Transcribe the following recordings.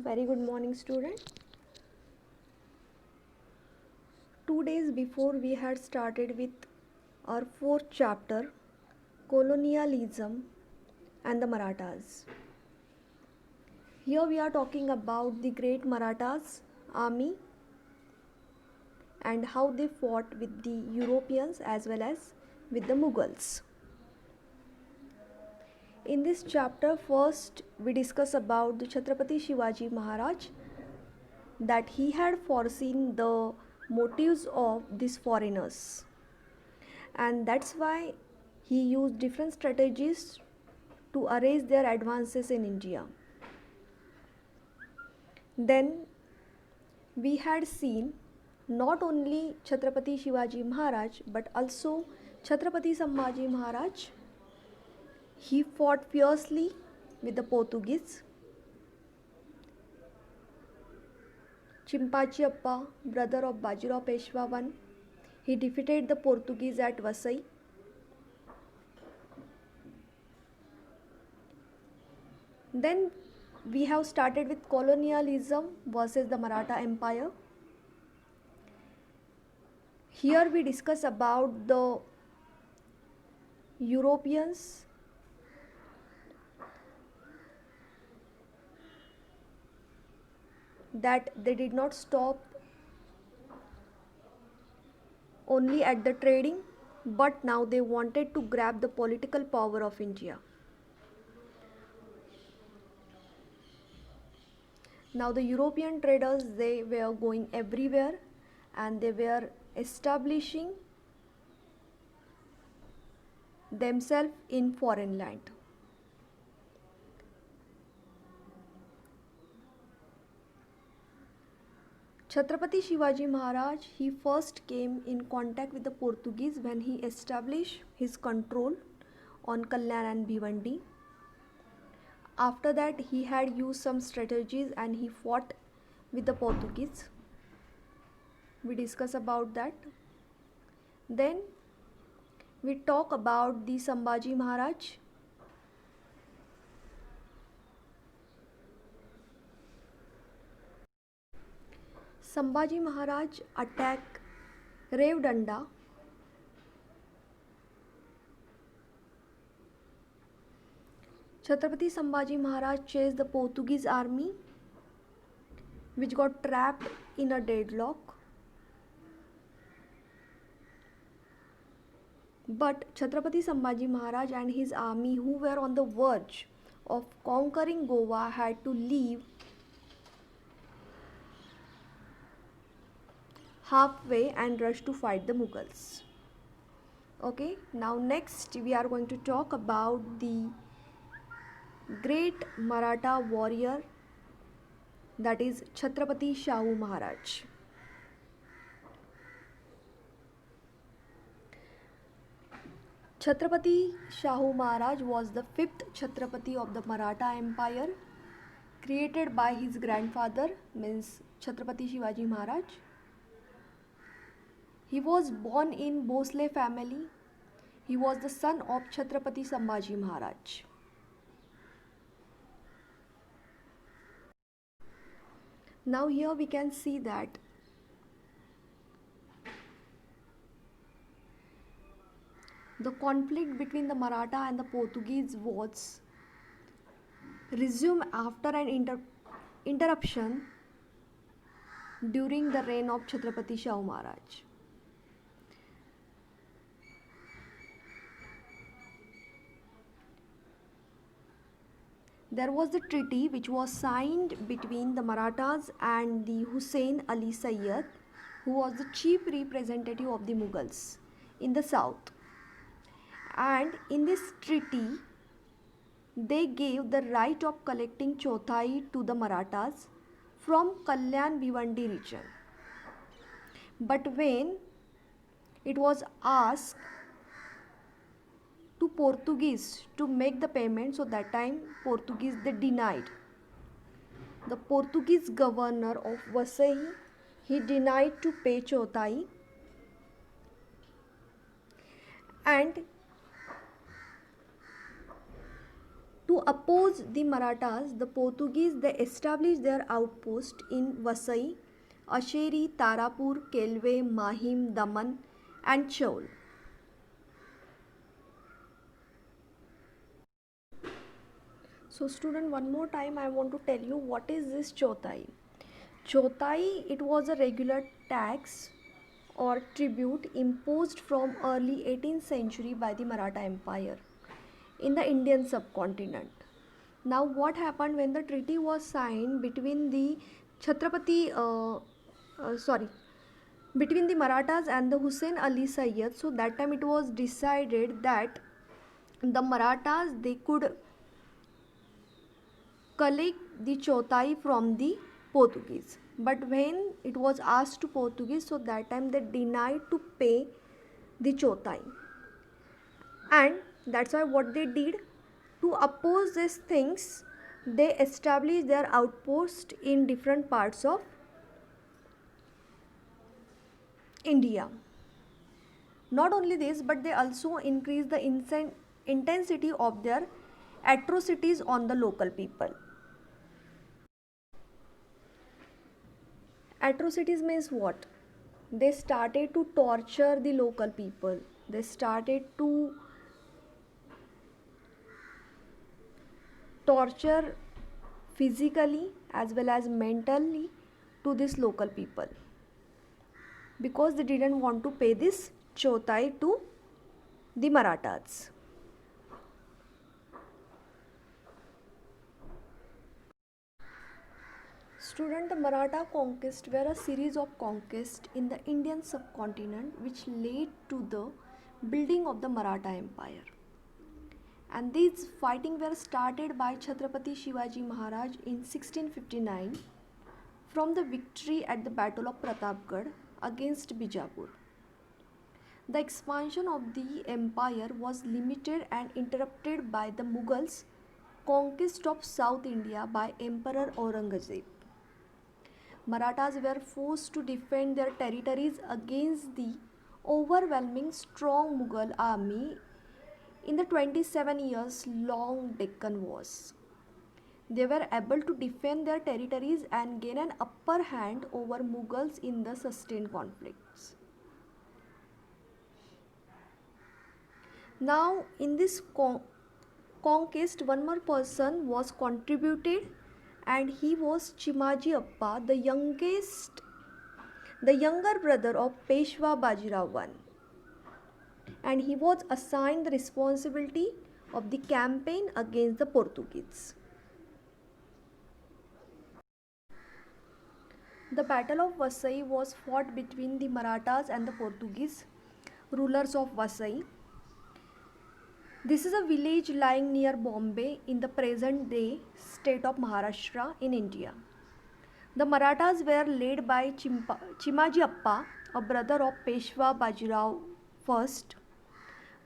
Very good morning, student. 2 days before we had started with our fourth chapter, colonialism and the Marathas. Here we are talking about the great Marathas army and how they fought with the Europeans as well as with the Mughals. In this chapter, first we discuss about the Chhatrapati Shivaji Maharaj, that he had foreseen the motives of these foreigners, and that's why he used different strategies to erase their advances in India. Then we had seen not only Chhatrapati Shivaji Maharaj but also Chhatrapati Sambhaji Maharaj. He fought fiercely with the Portuguese. Chimpachi Appa, brother of Bajirao Peshwa I, he defeated the Portuguese at Vasai. Then we have started with colonialism versus the Maratha Empire. Here we discuss about the Europeans that they did not stop only at the trading, but now they wanted to grab the political power of India. Now the European traders, they were going everywhere and they were establishing themselves in foreign land. Chhatrapati Shivaji Maharaj, he first came in contact with the Portuguese when he established his control on Kalyan and Bhiwandi. After that, he had used some strategies and he fought with the Portuguese. We discuss about that. Then we talk about the Sambhaji Maharaj. Sambhaji Maharaj attacked Revdanda. Chhatrapati Sambhaji Maharaj chased the Portuguese army, which got trapped in a deadlock. But Chhatrapati Sambhaji Maharaj and his army, who were on the verge of conquering Goa, had to leave halfway and rush to fight the Mughals. Okay, now next we are going to talk about the great Maratha warrior, that is Chhatrapati Shahu Maharaj. Chhatrapati Shahu Maharaj was the fifth Chhatrapati of the Maratha Empire, created by his grandfather, means Chhatrapati Shivaji Maharaj. He was born in Bhosle family. He was the son of Chhatrapati Sambhaji Maharaj. Now here we can see that the conflict between the Maratha and the Portuguese was resumed after an interruption during the reign of Chhatrapati Shahu Maharaj. There was a treaty which was signed between the Marathas and the Hussain Ali Sayyid, who was the chief representative of the Mughals in the south. And in this treaty, they gave the right of collecting Chothai to the Marathas from Kalyan Bhiwandi region. But when it was asked to Portuguese to make the payment, so that time Portuguese, they denied. The Portuguese governor of Vasai, he denied to pay Chothai, and To oppose the Marathas, the Portuguese they established their outpost in Vasai, Asheri, Tarapur, Kelve, Mahim, Daman, and Chaul. So student, one more time I want to tell you what is this Chotai. Chotai, it was a regular tax or tribute imposed from early 18th century by the Maratha Empire in the Indian subcontinent. Now what happened when the treaty was signed between the Chhatrapati sorry between the Marathas and the Hussain Ali Sayyid, so that time it was decided that the Marathas they could collect the chotai from the Portuguese. But when it was asked to Portuguese, so that time they denied to pay the chotai. And that's why what they did to oppose these things, they established their outpost in different parts of India. Not only this, but they also increased the intensity of their atrocities on the local people. Atrocities means what? They started to torture the local people. They started to torture physically as well as mentally to these local people because they didn't want to pay this chotai to the Marathas. Student, the Maratha conquests were a series of conquests in the Indian subcontinent which led to the building of the Maratha Empire. And these fighting were started by Chhatrapati Shivaji Maharaj in 1659 from the victory at the Battle of Pratapgarh against Bijapur. The expansion of the empire was limited and interrupted by the Mughals' conquest of South India by Emperor Aurangzeb. Marathas were forced to defend their territories against the overwhelming strong Mughal army in the 27 years long Deccan Wars. They were able to defend their territories and gain an upper hand over Mughals in the sustained conflicts. Now, in this conquest, one more person was contributed, and he was Chimaji Appa, the younger brother of Peshwa Bajirao I, and he was assigned the responsibility of the campaign against the Portuguese. The Battle of Vasai was fought between the Marathas and the Portuguese rulers of Vasai. This is a village lying near Bombay in the present day state of Maharashtra in India. The Marathas were led by Chimaji Appa, a brother of Peshwa Bajirao I.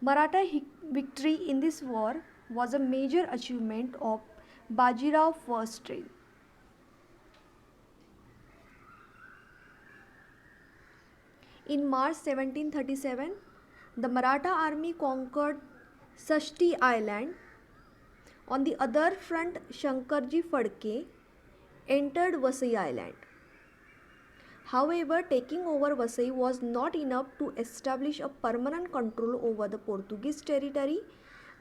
Maratha victory in this war was a major achievement of Bajirao I's reign. In March 1737, the Maratha army conquered Sashti Island. On the other front, Shankarji Phadke entered Vasai Island. However, taking over Vasai was not enough to establish a permanent control over the Portuguese territory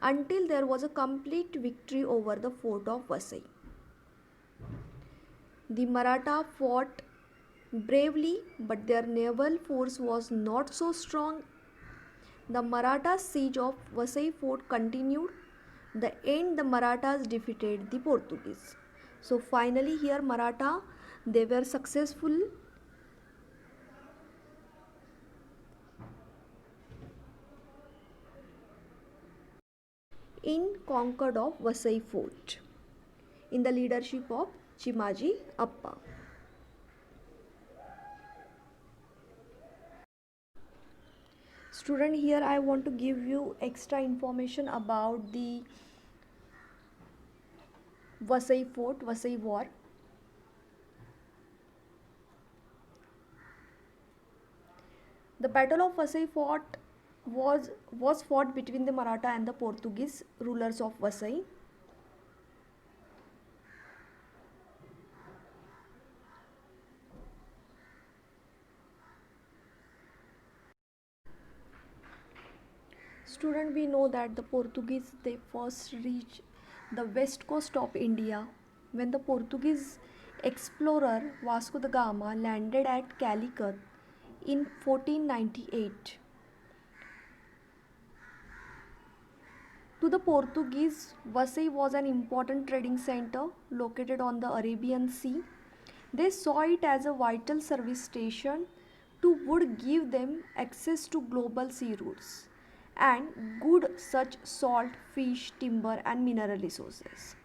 until there was a complete victory over the fort of Vasai. The Maratha fought bravely, but their naval force was not so strong. The Maratha siege of Vasai fort continued. The end, the Marathas defeated the Portuguese. So finally here Maratha, they were successful in conquest of Vasai fort in the leadership of Chimaji Appa. Student, here I want to give you extra information about the Vasai fort, Vasai war. The Battle of Vasai fort was fought between the Maratha and the Portuguese rulers of Vasai. student, we know that the Portuguese they first reached the west coast of India when the Portuguese explorer Vasco da Gama landed at Calicut in 1498. To the Portuguese, Vasai was an important trading center located on the Arabian Sea. They saw it as a vital service station to would give them access to global sea routes and good such salt, fish, timber and mineral resources.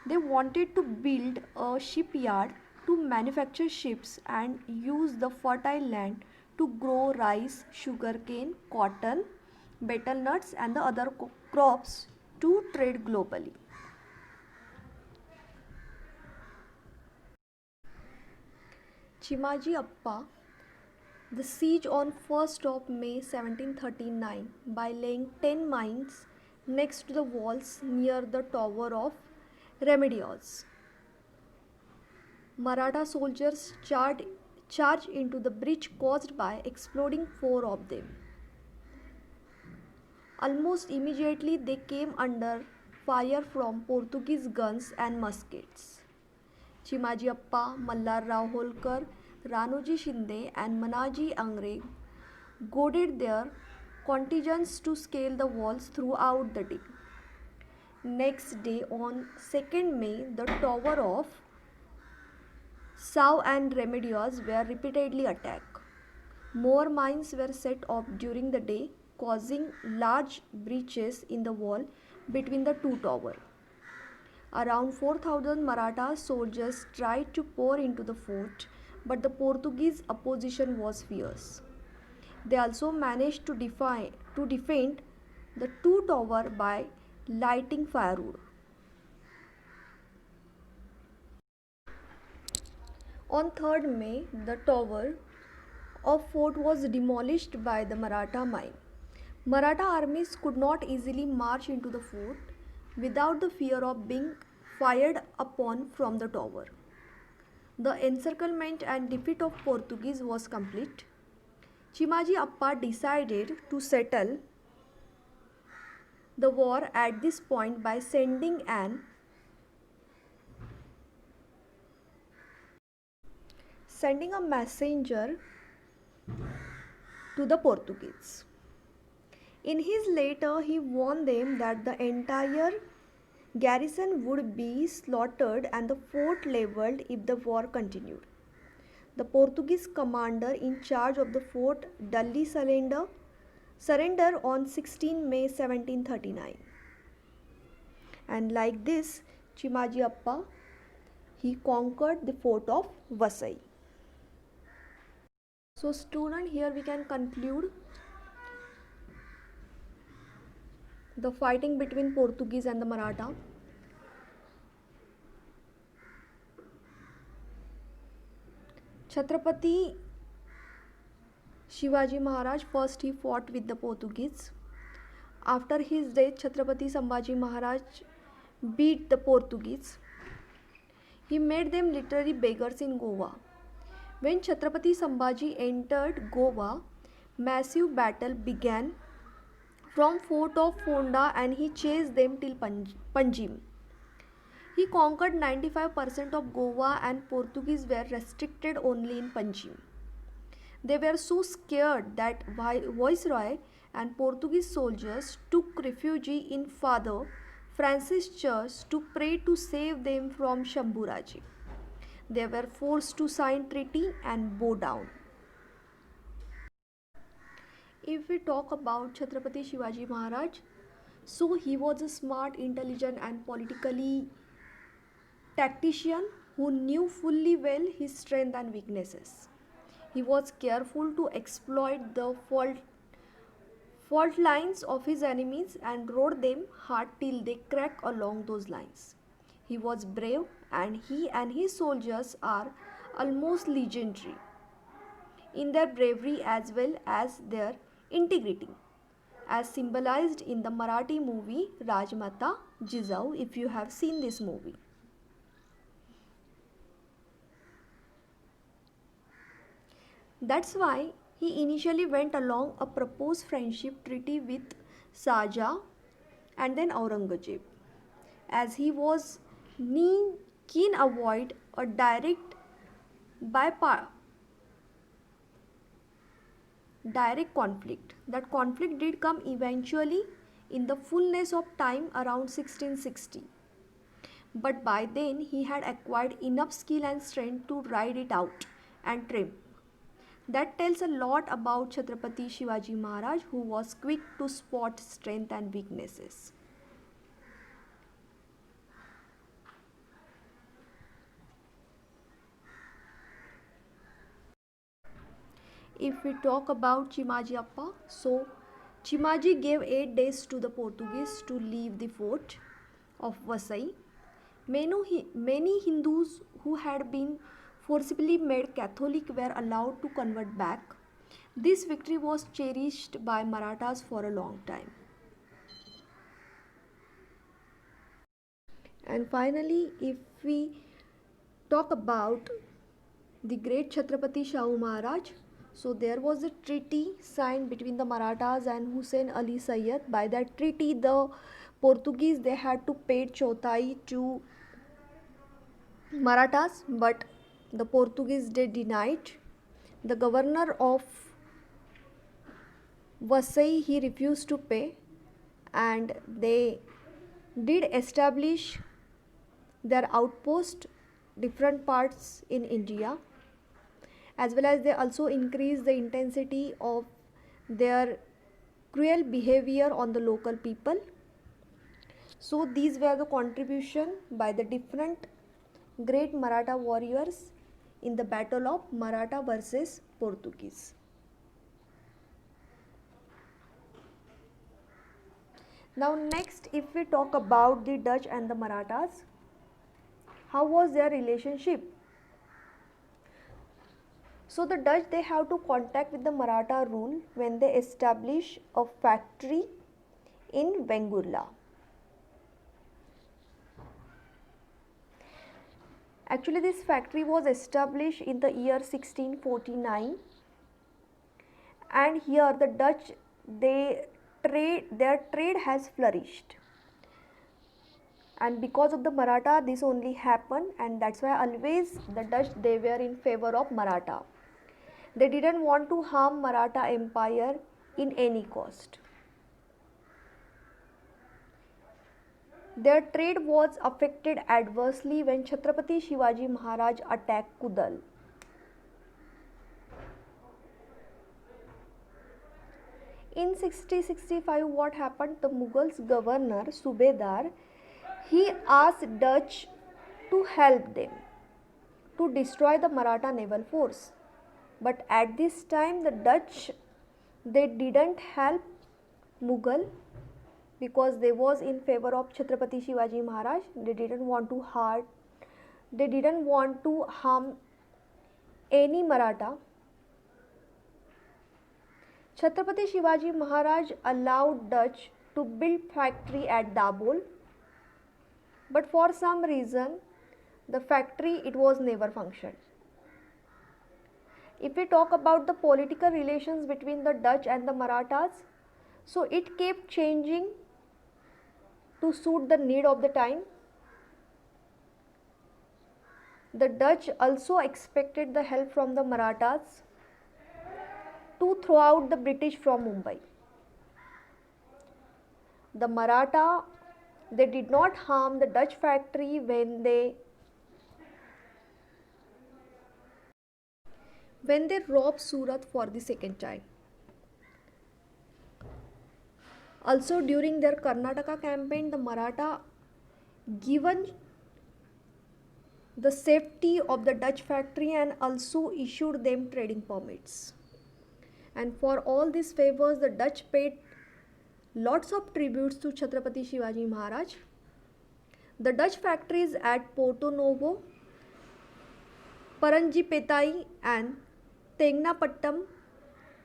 They wanted to build a shipyard to manufacture ships and use the fertile land to grow rice, sugarcane, cotton, betel nuts and the other crops to trade globally. Chimaji Appa, the siege on 1st of May 1739 by laying 10 mines next to the walls near the Tower of Remedios. Maratha soldiers charged into the breach caused by exploding 4 of them. Almost immediately they came under fire from Portuguese guns and muskets. Chimaji Appa, Mallar Rao Holkar, Ranoji Shinde and Manaji Angre goaded their contingents to scale the walls throughout the day. Next day on 2nd May, the tower of Sao and Remedios were repeatedly attacked. More mines were set off during the day, causing large breaches in the wall between the two towers. Around 4,000 Maratha soldiers tried to pour into the fort, but the Portuguese opposition was fierce. They also managed to defend the two towers by lighting firewood. On 3rd May, the tower of fort was demolished by the Maratha mine. Maratha armies could not easily march into the fort without the fear of being fired upon from the tower. The encirclement and defeat of Portuguese was complete. Chimaji Appa decided to settle the war at this point by sending a messenger to the Portuguese. In his letter, he warned them that the entire garrison would be slaughtered and the fort leveled if the war continued. The Portuguese commander in charge of the fort dully surrendered on 16 May 1739. And like this, Chimaji Appa, he conquered the fort of Vasai. So student, here we can conclude the fighting between Portuguese and the Maratha. Chhatrapati Shivaji Maharaj first he fought with the Portuguese. After his death, Chhatrapati Sambhaji Maharaj beat the Portuguese. He made them literary beggars in Goa. When Chhatrapati Sambhaji entered Goa, massive battle began from fort of Fonda and he chased them till Panjim. He conquered 95% of Goa and Portuguese were restricted only in Panjim. They were so scared that Viceroy and Portuguese soldiers took refuge in Father Francis Church to pray to save them from Shambhuraji. They were forced to sign treaty and bow down. If we talk about Chhatrapati Shivaji Maharaj, so he was a smart, intelligent and politically tactician who knew fully well his strengths and weaknesses. He was careful to exploit the fault lines of his enemies and rode them hard till they cracked along those lines. He was brave and he and his soldiers are almost legendary in their bravery as well as their integrity, as symbolized in the Marathi movie Rajmata Jizau, if you have seen this movie. That's why he initially went along a proposed friendship treaty with Saja, and then Aurangzeb, as he was keen avoid a bypa- direct conflict. That conflict did come eventually in the fullness of time around 1660. But by then he had acquired enough skill and strength to ride it out and triumph. That tells a lot about Chhatrapati Shivaji Maharaj, who was quick to spot strength and weaknesses. If we talk about Chimaji Appa, so Chimaji gave 8 days to the Portuguese to leave the fort of Vasai. Many Hindus who had been forcibly made Catholic were allowed to convert back. This victory was cherished by Marathas for a long time. And finally, if we talk about the great Chhatrapati Shahu Maharaj, so there was a treaty signed between the Marathas and Hussain Ali Sayyid. By that treaty, the Portuguese they had to pay chauthai to Marathas, but the Portuguese they denied. The governor of Vasai he refused to pay, and they did establish their outpost different parts in India, as well as they also increased the intensity of their cruel behavior on the local people. So these were the contribution by the different great Maratha warriors in the battle of Maratha versus Portuguese. Now next, if we talk about the Dutch and the Marathas, how was their relationship? So the Dutch they have to contact with the Maratha rule when they establish a factory in Vengurla. Actually, this factory was established in the year 1649, and here the Dutch their trade has flourished, and because of the Maratha this only happened, and that's why always the Dutch they were in favor of Maratha. They didn't want to harm Maratha Empire in any cost. Their trade was affected adversely when Chhatrapati Shivaji Maharaj attacked Kudal. In 1665, what happened? The Mughals governor Subedar he asked Dutch to help them to destroy the Maratha naval force. But at this time, the Dutch they didn't help Mughal because they was in favor of Chhatrapati Shivaji Maharaj. They didn't want to harm any Maratha. Chhatrapati Shivaji Maharaj allowed Dutch to build factory at Dabol, but for some reason the factory it was never functioned. If we talk about the political relations between the Dutch and the Marathas, so it kept changing to suit the need of the time. The Dutch also expected the help from the Marathas to throw out the British from Mumbai. The Maratha they did not harm the Dutch factory when they robbed Surat for the second time. Also during their Karnataka campaign, the Maratha given the safety of the Dutch factory and also issued them trading permits. And for all these favors, the Dutch paid lots of tributes to Chhatrapati Shivaji Maharaj. The Dutch factories at Porto Novo, Parangipetai and Tengnapattam,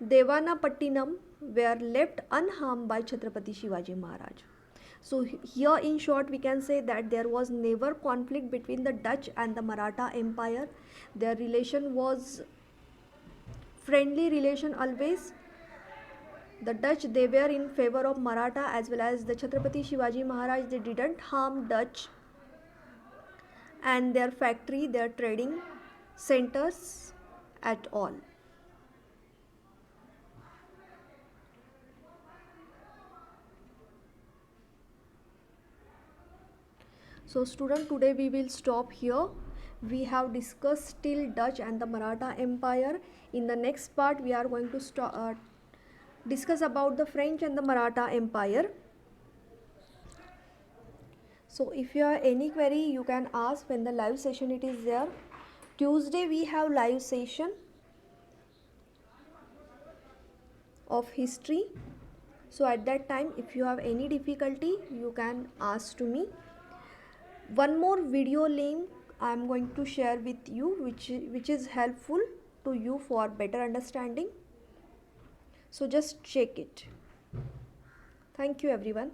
Devanapattinam were left unharmed by Chhatrapati Shivaji Maharaj. So here in short we can say that there was never conflict between the Dutch and the Maratha Empire. Their relation was friendly relation always. The Dutch, they were in favor of Maratha as well as the Chhatrapati Shivaji Maharaj. They didn't harm Dutch and their factory, their trading centers at all. So student, today we will stop here. We have discussed till Dutch and the Maratha Empire. In the next part we are going to discuss about the French and the Maratha Empire. So if you have any query, you can ask when the live session it is there. Tuesday we have live session of history. So at that time, if you have any difficulty, you can ask to me. One more video link I am going to share with you, which is helpful to you for better understanding. So just check it. Thank you everyone.